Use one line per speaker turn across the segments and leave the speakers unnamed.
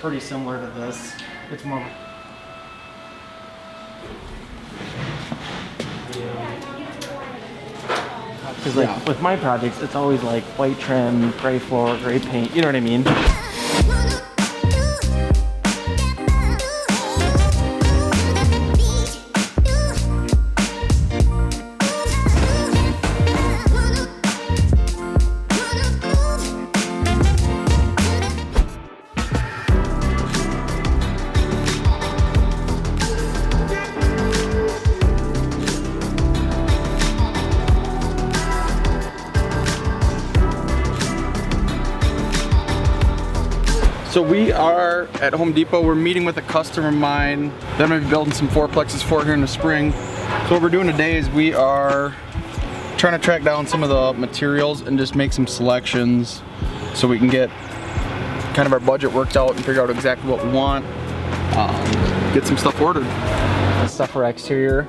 pretty similar to this. It's more of because like with my projects, it's always like white trim, gray floor, gray paint. You know what I mean?
So we are at Home Depot. We're meeting with a customer of mine that I'm gonna be building some fourplexes for here in the spring. So what we're doing today is we are trying to track down some of the materials and just make some selections so we can get kind of our budget worked out and figure out exactly what we want. Get some stuff ordered.
Stuff for exterior,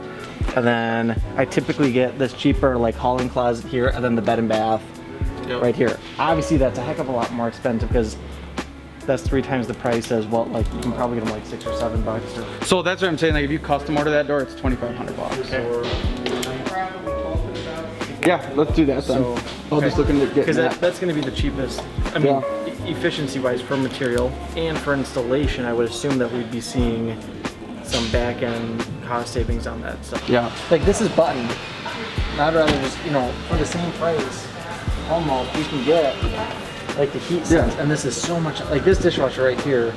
and then I typically get this cheaper like hauling closet here, and then the bed and bath right here. Obviously that's a heck of a lot more expensive because that's 3 times the price as well. Like you can probably get them like $6 or $7. Or...
So that's what I'm saying. Like if you custom order that door, it's $2,500.
Okay.
Yeah, let's do that then. So, I'll just look into getting that.
That's going to be the cheapest. I mean, efficiency-wise for material and for installation, I would assume that we'd be seeing some back-end cost savings on that stuff.
Yeah.
Like this is buttoned. I'd rather just, you know, for the same price, almost we can get like the heat sense, and this is so much. Like this dishwasher right here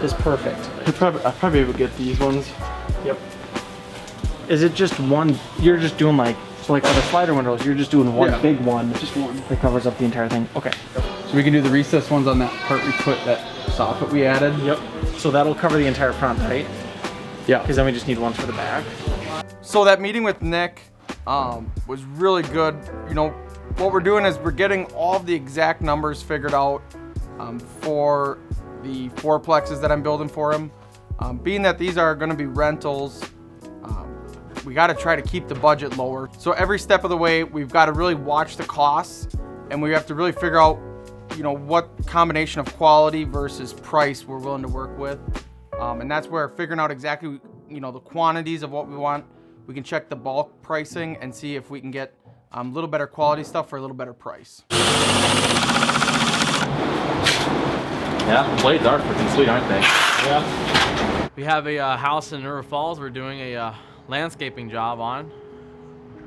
is perfect.
I'll probably be able to get these ones.
Yep. Is it just one? You're just doing like. So like for the slider windows, you're just doing one big one. Just one. That covers up the entire thing. Okay.
So we can do the recessed ones on that part we put, that soffit we added.
Yep. So that'll cover the entire front, right?
Yeah.
Because then we just need one for the back.
So that meeting with Nick was really good. You know, what we're doing is we're getting all the exact numbers figured out for the fourplexes that I'm building for him. Being that these are going to be rentals, we got to try to keep the budget lower. So every step of the way, we've got to really watch the costs, and we have to really figure out, you know, what combination of quality versus price we're willing to work with. And that's where figuring out exactly, you know, the quantities of what we want. We can check the bulk pricing and see if we can get a little better quality stuff for a little better price.
Yeah, the blades are freaking sweet, aren't they?
Yeah. We have a house in River Falls we're doing a landscaping job on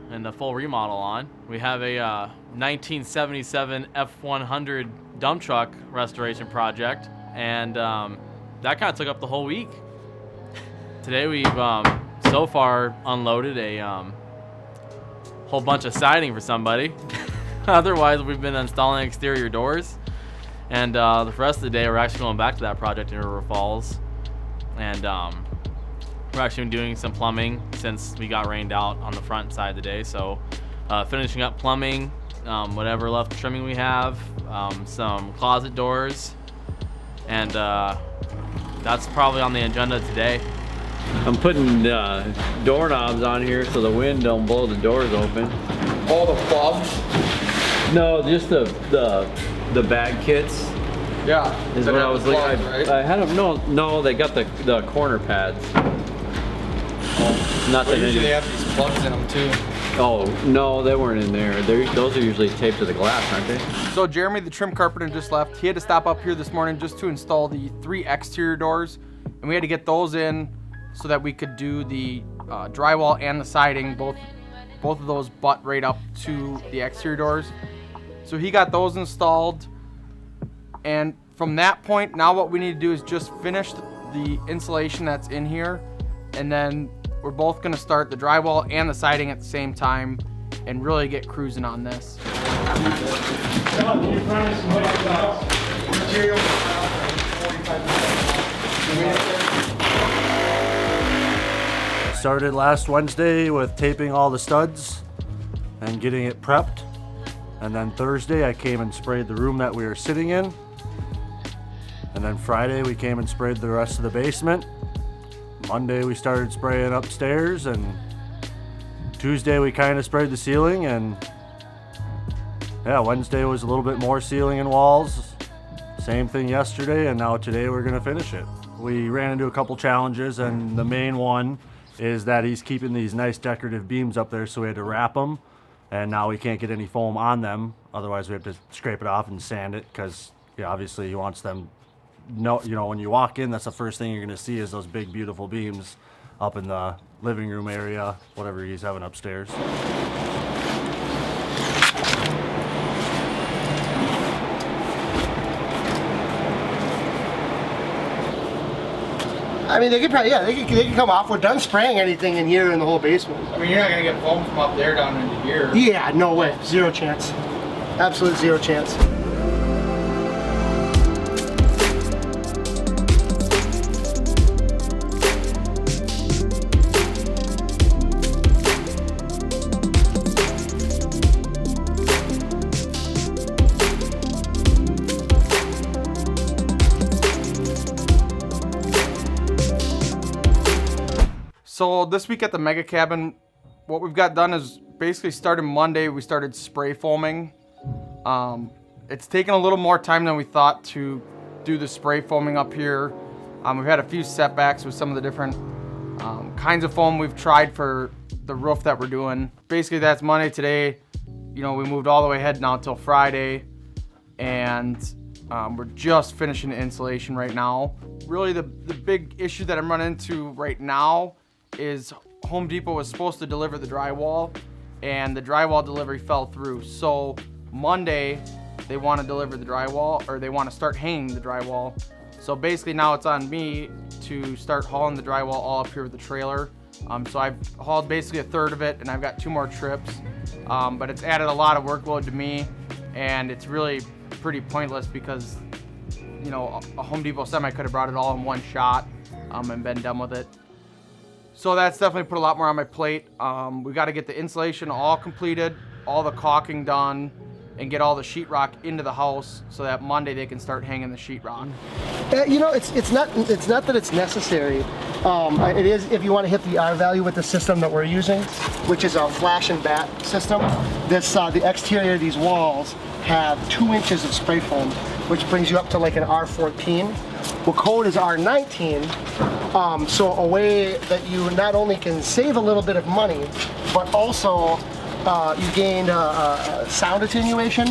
and the full remodel on. We have a 1977 F100 dump truck restoration project, and that kind of took up the whole week. Today we've so far unloaded a whole bunch of siding for somebody. Otherwise we've been installing exterior doors, and the rest of the day we're actually going back to that project in River Falls, and we're actually doing some plumbing since we got rained out on the front side today. So finishing up plumbing, whatever left trimming we have, some closet doors, and that's probably on the agenda today.
I'm putting doorknobs on here so the wind don't blow the doors open.
All the plugs?
No, just the bag kits.
Yeah.
Is what I was looking at.
Right?
I had them. No, they got the corner pads. Not that
usually they have these plugs in them too.
Oh no, they weren't in there. Those are usually taped to the glass, aren't they?
So Jeremy, the trim carpenter, just left. He had to stop up here this morning just to install the 3 exterior doors, and we had to get those in so that we could do the drywall and the siding. Both of those butt right up to the exterior doors. So he got those installed, and from that point, now what we need to do is just finish the insulation that's in here, and then we're both gonna start the drywall and the siding at the same time and really get cruising on this.
Started last Wednesday with taping all the studs and getting it prepped. And then Thursday I came and sprayed the room that we were sitting in. And then Friday we came and sprayed the rest of the basement. Monday we started spraying upstairs, and Tuesday we kind of sprayed the ceiling, and yeah, Wednesday was a little bit more ceiling and walls. Same thing yesterday, and now today we're gonna finish it. We ran into a couple challenges, and the main one is that he's keeping these nice decorative beams up there, so we had to wrap them, and now we can't get any foam on them. Otherwise, we have to scrape it off and sand it, because obviously he wants them. No, when you walk in, that's the first thing you're gonna see is those big, beautiful beams up in the living room area, whatever he's having upstairs.
I mean, they could probably, they could come off. We're done spraying anything in here in the whole basement.
I mean, you're not gonna get foam from up there down into here.
Yeah, no way. Zero chance. Absolute zero chance.
So this week at the Mega Cabin, what we've got done is basically started Monday, we started spray foaming. It's taken a little more time than we thought to do the spray foaming up here. We've had a few setbacks with some of the different kinds of foam we've tried for the roof that we're doing. Basically that's Monday. Today, we moved all the way ahead now till Friday, and we're just finishing the insulation right now. Really the big issue that I'm running into right now is Home Depot was supposed to deliver the drywall, and the drywall delivery fell through. So Monday they want to deliver the drywall, or they want to start hanging the drywall. So basically now it's on me to start hauling the drywall all up here with the trailer. So I've hauled basically a third of it, and I've got 2 more trips. But it's added a lot of workload to me, and it's really pretty pointless because a Home Depot semi could have brought it all in one shot and been done with it. So that's definitely put a lot more on my plate. We got to get the insulation all completed, all the caulking done, and get all the sheetrock into the house so that Monday they can start hanging the sheetrock.
It's not that it's necessary. It is if you want to hit the R value with the system that we're using, which is a flash and bat system. The exterior of these walls have 2 inches of spray foam, which brings you up to like an R14. Well, code is R19. So a way that you not only can save a little bit of money, but also you gain sound attenuation.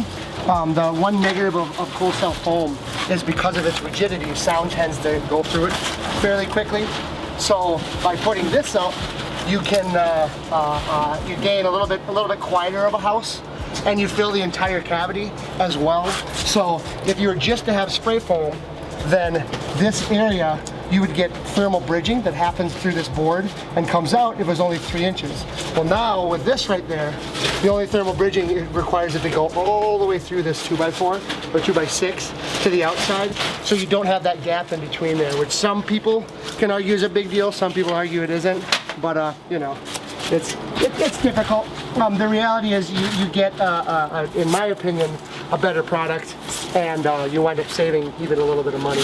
The one negative of cold cell foam is because of its rigidity, sound tends to go through it fairly quickly. So by putting this up, you can you gain a little bit quieter of a house, and you fill the entire cavity as well. So if you were just to have spray foam, then this area you would get thermal bridging that happens through this board and comes out if it was only 3 inches. Well, now with this right there, the only thermal bridging, it requires it to go all the way through this 2x4 or 2x6 to the outside, so you don't have that gap in between there, which some people can argue is a big deal, some people argue it isn't, but it's difficult. The reality is you get, in my opinion, a better product, and you wind up saving even a little bit of money.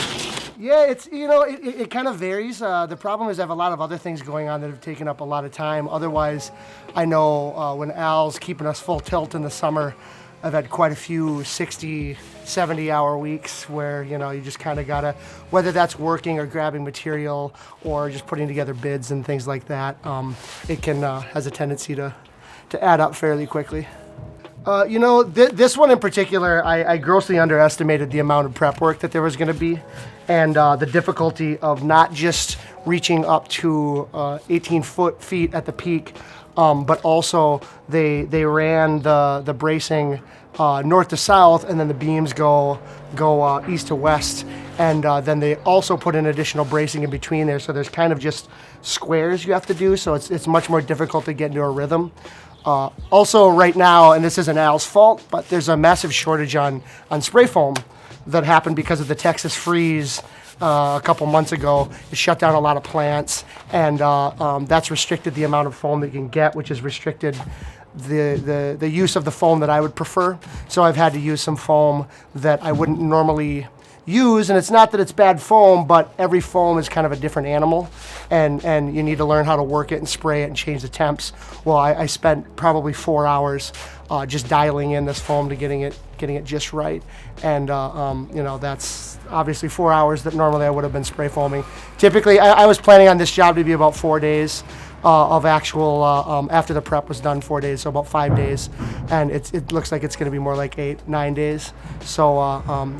Yeah, it kind of varies. The problem is I have a lot of other things going on that have taken up a lot of time. Otherwise, I know when Al's keeping us full tilt in the summer, I've had quite a few 60, 70-hour weeks where, you just kind of gotta, whether that's working or grabbing material or just putting together bids and things like that, it can has a tendency to add up fairly quickly. This one in particular, I grossly underestimated the amount of prep work that there was going to be, and the difficulty of not just reaching up to 18 feet at the peak, but also they ran the bracing north to south, and then the beams go east to west, and then they also put in additional bracing in between there, so there's kind of just squares you have to do, so it's much more difficult to get into a rhythm. Also right now, and this isn't Al's fault, but there's a massive shortage on spray foam that happened because of the Texas freeze a couple months ago. It shut down a lot of plants, and that's restricted the amount of foam that you can get, which has restricted the use of the foam that I would prefer. So I've had to use some foam that I wouldn't normally use, and it's not that it's bad foam, but every foam is kind of a different animal, and you need to learn how to work it and spray it and change the temps. Well, I spent probably 4 hours just dialing in this foam to getting it getting it just right. And you know, that's obviously 4 hours that normally I would have been spray foaming. Typically, I was planning on this job to be about 4 days of actual, after the prep was done, 4 days, so about 5 days. And it looks like it's going to be more like 8, 9 days. So,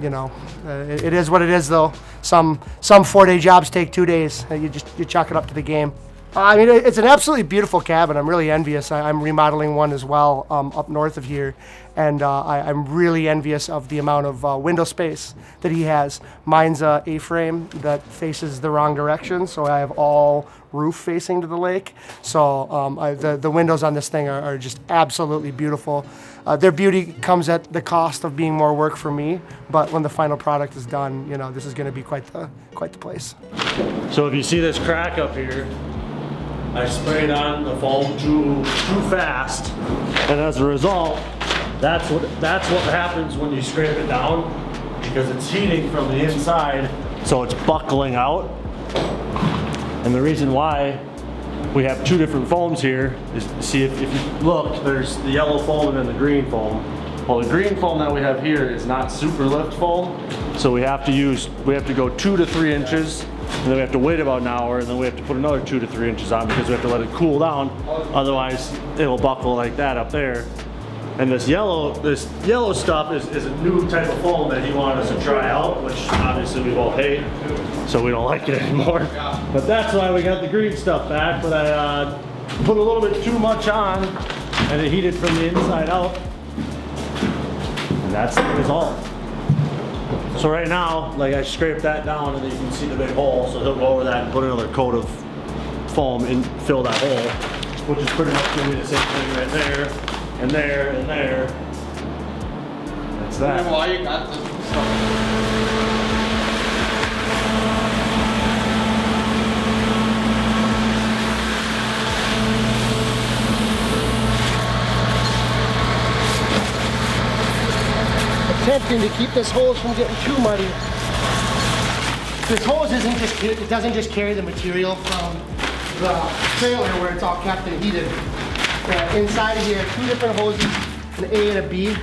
you know, it is what it is, though. Some 4-day jobs take 2 days. You chalk it up to the game. I mean, it's an absolutely beautiful cabin. I'm really envious. I'm remodeling one as well up north of here, and I'm really envious of the amount of window space that he has. Mine's a A-frame that faces the wrong direction, so I have all roof facing to the lake. So the windows on this thing are just absolutely beautiful. Their beauty comes at the cost of being more work for me, but when the final product is done, you know, this is going to be quite the place.
So if you see this crack up here, I sprayed on the foam too fast, and as a result, that's what happens when you scrape it down, because it's heating from the inside, so it's buckling out. And the reason why we have two different foams here is, see, if you look, there's the yellow foam and then the green foam. Well, the green foam that we have here is not super lift foam, so we have to go 2 to 3 inches. And then we have to wait about an hour, and then we have to put another 2 to 3 inches on because we have to let it cool down. Otherwise, it'll buckle like that up there. And this yellow stuff is a new type of foam that he wanted us to try out, which obviously we both hate, so we don't like it anymore. But that's why we got the green stuff back. But I put a little bit too much on, and it heated from the inside out. And that's the result. So right now, like, I scraped that down and then you can see the big hole, so he'll go over that and put another coat of foam and fill that hole, which is pretty much going to be the same thing right there, and there, and there. That's that.
Why you got this stuff?
Attempting to keep this hose from getting too muddy. This hose it doesn't just carry the material from the trailer where it's all kept and heated. Inside of here, 2 different hoses, an A and a B,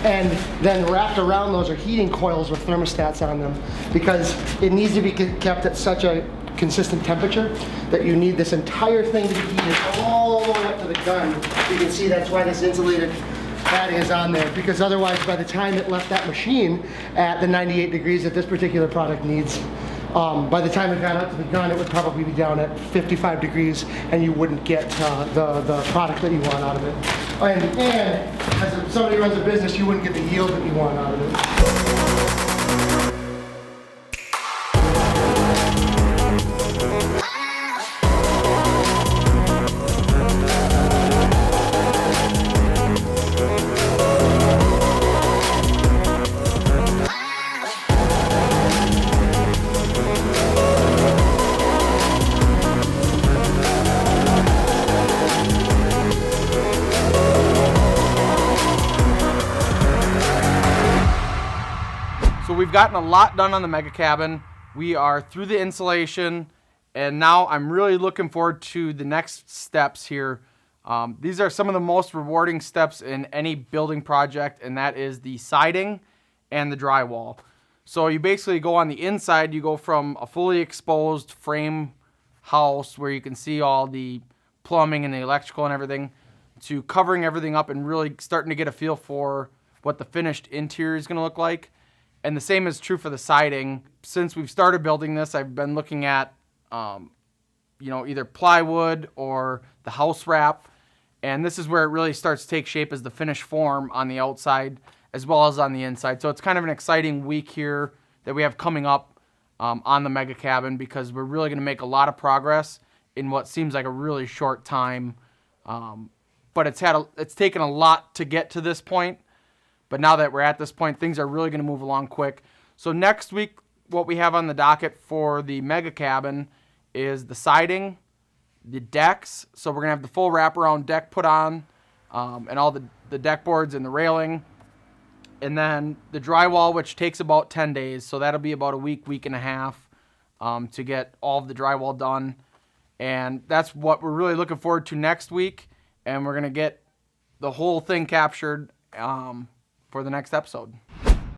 and then wrapped around those are heating coils with thermostats on them, because it needs to be kept at such a consistent temperature that you need this entire thing to be heated all the way up to the gun. You can see that's why this insulated padding is on there, because otherwise by the time it left that machine at the 98 degrees that this particular product needs, by the time it got up to the gun, it would probably be down at 55 degrees and you wouldn't get the product that you want out of it. And as somebody runs a business, you wouldn't get the yield that you want out of it.
So we've gotten a lot done on the mega cabin. We are through the insulation, and now I'm really looking forward to the next steps here. These are some of the most rewarding steps in any building project, and that is the siding and the drywall. So you basically go on the inside, you go from a fully exposed frame house where you can see all the plumbing and the electrical and everything, to covering everything up and really starting to get a feel for what the finished interior is going to look like. And the same is true for the siding. Since we've started building this, I've been looking at, either plywood or the house wrap. And this is where it really starts to take shape as the finished form on the outside as well as on the inside. So it's kind of an exciting week here that we have coming up on the mega cabin, because we're really going to make a lot of progress in what seems like a really short time. But it's taken a lot to get to this point. But now that we're at this point, things are really going to move along quick. So next week, what we have on the docket for the mega cabin is the siding, the decks. So we're going to have the full wraparound deck put on, and all the deck boards and the railing. And then the drywall, which takes about 10 days. So that'll be about a week and a half to get all of the drywall done. And that's what we're really looking forward to next week. And we're going to get the whole thing captured for the next episode.